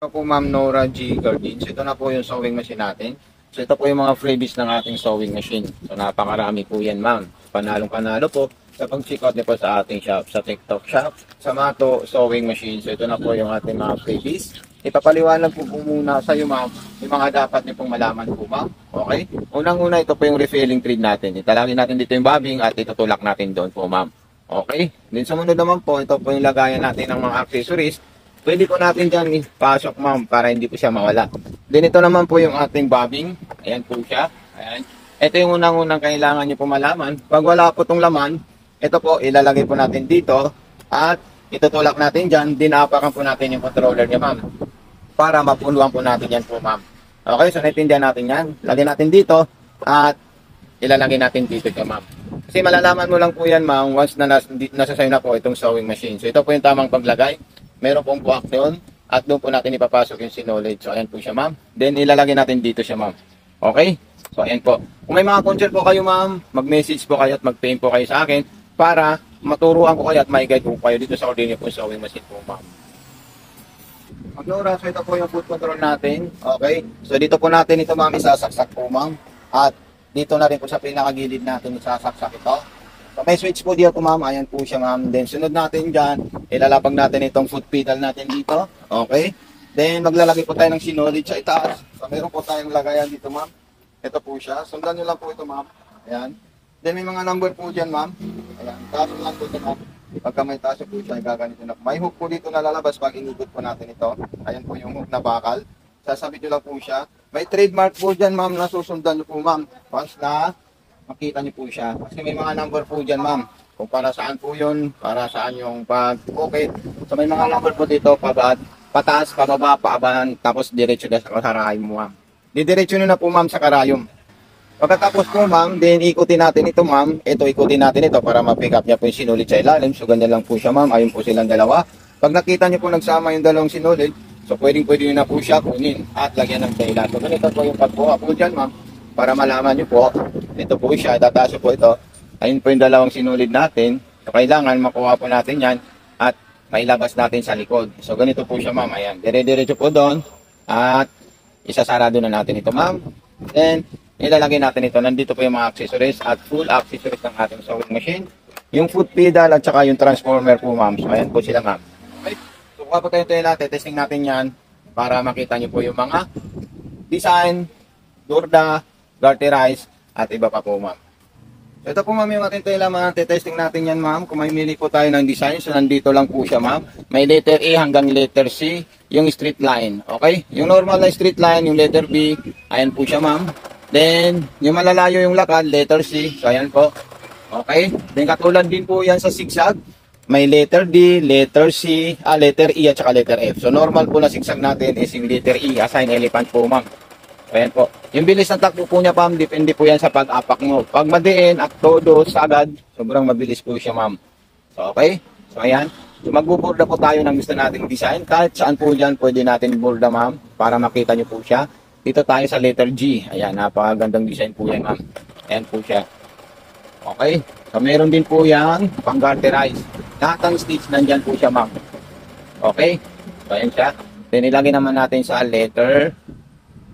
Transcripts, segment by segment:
Ito po Ma'am Nora G. Gardens. Ito na po yung sewing machine natin. So ito po yung mga freebies ng ating sewing machine. So napakarami po yan ma'am. Panalong-panalo po sa pag-check out niyo po sa ating shop, sa TikTok shop, sa Mato Sewing Machine. So ito na po yung ating mga freebies. Ipapaliwanag po muna sa iyo ma'am yung mga dapat niyo pong malaman po ma'am. Okay? Unang-una ito po yung refilling thread natin. Italagin natin dito yung bobbing at itutulak natin doon po ma'am. Okay? Then sumunod naman po, ito po yung lagayan natin ng mga accessories. Pwede po natin dyan ipasok ma'am para hindi po siya mawala. Then ito naman po yung ating bobbing. Ayan po siya. Ayan. Ito yung unang-unang kailangan nyo po malaman. Pag wala po itong laman, ito po ilalagay po natin dito at itutulak natin dyan. Dinapakan po natin yung controller niya ma'am para mapuluan po natin yan po ma'am. Okay, so naintindihan natin yan. Lagyan natin dito at ilalagay natin dito siya ma'am. Kasi malalaman mo lang po yan ma'am once na nasa sayo na po itong sewing machine. So ito po yung tamang paglagay. Meron pong buwak doon at doon po natin ipapasok yung sinolid. So ayan po siya ma'am. Then ilalagay natin dito siya ma'am. Okay? So ayan po. Kung may mga concern po kayo ma'am, mag-message po kayo at mag-PM po kayo sa akin para maturuan ko kayo at may-guide po kayo dito sa ordinary po sewing machine po ma'am. Mag-Nora, so ito po yung foot control natin. Okay? So dito po natin ito ma'am isasaksak po ma'am. At dito na rin po sa pinakagilid natin isasaksak ito. So may switch po dito ma'am, ayan po siya ma'am. Then sunod natin dyan, ilalapag natin itong foot pedal natin dito. Okay? Then maglalagay po tayo ng sinolid sa itaas. So meron po tayong lagayan dito ma'am. Ito po siya. Sundan nyo lang po ito ma'am. Ayan. Then may mga number po dyan ma'am. Ayan. Taas lang po ito ma'am. Pagka may taas po siya, gaganito na. May hook po dito na lalabas pag inugot po natin ito. Ayan po yung hook na bakal. Sasabit nyo lang po siya. May trademark po dyan ma'am na susundan nyo po ma'am. Once na makita niyo po siya. Kasi may mga number po dyan ma'am. Kung para saan po yun, para saan yung pag-okay. So may mga number po dito, pataas, pababa, paabahan, tapos diretso na sa karayom ma'am. Didiretso nyo na po ma'am sa karayom. Pagkatapos po ma'am, then ikutin natin ito ma'am. Ito ikutin natin ito para ma-pick up niya po yung sinulid sa ilalim. So ganyan lang po siya ma'am. Ayun po silang dalawa. Pag nakita niyo po nagsama yung dalawang sinulid, so pwede nyo na po siya kunin at lagyan ng tela. So ganito po yung pagbuha po dyan ma'am. Para malaman nyo po, ito po siya, tataas po ito. Ayun po yung dalawang sinulid natin. So, kailangan makuha po natin yan at mailabas natin sa likod. So, ganito po siya ma'am. Ayan, dire-diretso po doon at isasarado na natin ito ma'am. Then, ilalagay natin ito. Nandito po yung mga accessories at full accessories ng ating sewing machine. Yung foot pedal at saka yung transformer po ma'am. So, ayan po sila ma'am. Okay. So, kuha po tayo natin. Testing natin yan para makita nyo po yung mga design, durda, garterize, at iba pa po ma'am. So ito po ma'am yung ating tela mga testing natin yan ma'am. Kung may mili po tayo ng design, so nandito lang po siya ma'am. May letter A hanggang letter C, yung straight line. Okay? Yung normal na straight line, yung letter B, ayan po siya ma'am. Then, yung malalayo yung lakad, letter C, so ayan po. Okay? Then katulad din po yan sa zigzag. May letter D, letter C, letter E at saka letter F. So normal po na zigzag natin is yung letter E, assign elephant po ma'am. Ayan po. Yung bilis ng takbo po niya, ma'am, depende po yan sa pag-apak mo. Pag madiin at todo sagad, sobrang mabilis po siya, ma'am. So, okay? So, ayan. So, magbuburda po tayo ng gusto nating design. Kahit saan po dyan, pwede natin burda, ma'am, para makita nyo po siya. Dito tayo sa letter G. Ayan, napakagandang design po yan, ma'am. Ayan po siya. Okay? So, meron din po yan, pang-garterize. Lahat ng stitch, nandyan po siya, ma'am. Okay? So, ayan siya. Then, ilagay naman natin sa letter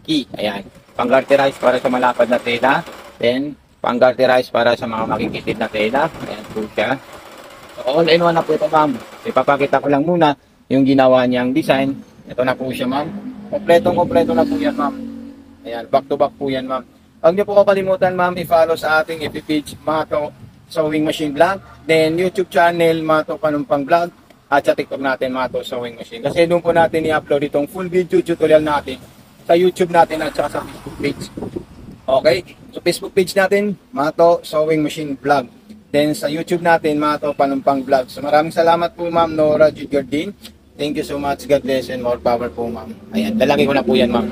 key. Ayan. Pang-garterize para sa malapad na tela. Then, pang-garterize para sa mga makikitid na tela. Ayan po siya. So, all-in-one na po ito, ma'am. Ipapakita ko lang muna yung ginawa niyang design. Ito na po siya, ma'am. Kompletong-kompleto na po yan, ma'am. Ayan. Back-to-back po yan, ma'am. Huwag niyo po kakalimutan, ma'am, i-follow sa ating FB page, Mato Sewing Machine Vlog. Then, YouTube channel, Mato Panumpang Vlog. At sa TikTok natin, Mato Sewing Machine. Kasi doon po natin i-upload itong full video tutorial natin sa YouTube natin at saka sa Facebook page. Okay? So Facebook page natin, Mato Sewing Machine Vlog. Then sa YouTube natin, Mato Panumpang Vlog. So maraming salamat po ma'am Nora G. Gardens. Thank you so much. God bless and more power po ma'am. Ayan, lalagay ko na po yan ma'am.